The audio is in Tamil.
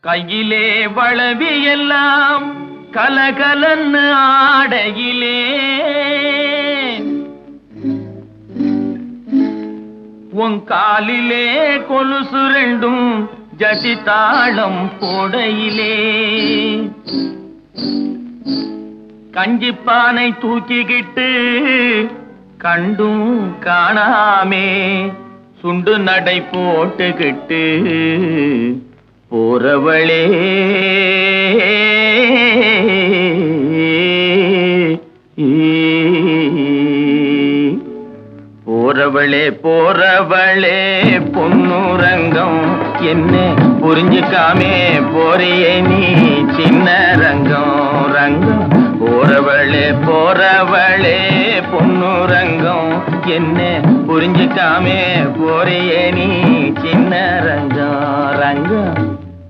கையிலே வளவி எல்லாம் கலகலன்னு ஆடையிலே உன் காலிலே கொலுசு ரெண்டும் ஜதி தாளம் போடையிலே கஞ்சிப்பானை தூக்கிக்கிட்டு கண்டும் காணாமே சுண்டு நடை போட்டுக்கிட்டு போறவளே போறவளே போறவளே பொன்னுரங்கம் என்ன புரிஞ்சுக்காமே போறியே நீ சின்ன ரங்கம் ரங்கம் போறவளே போறவளே பொன்னுரங்கம் என்ன புரிஞ்சுக்காமே போறியே நீ சின்ன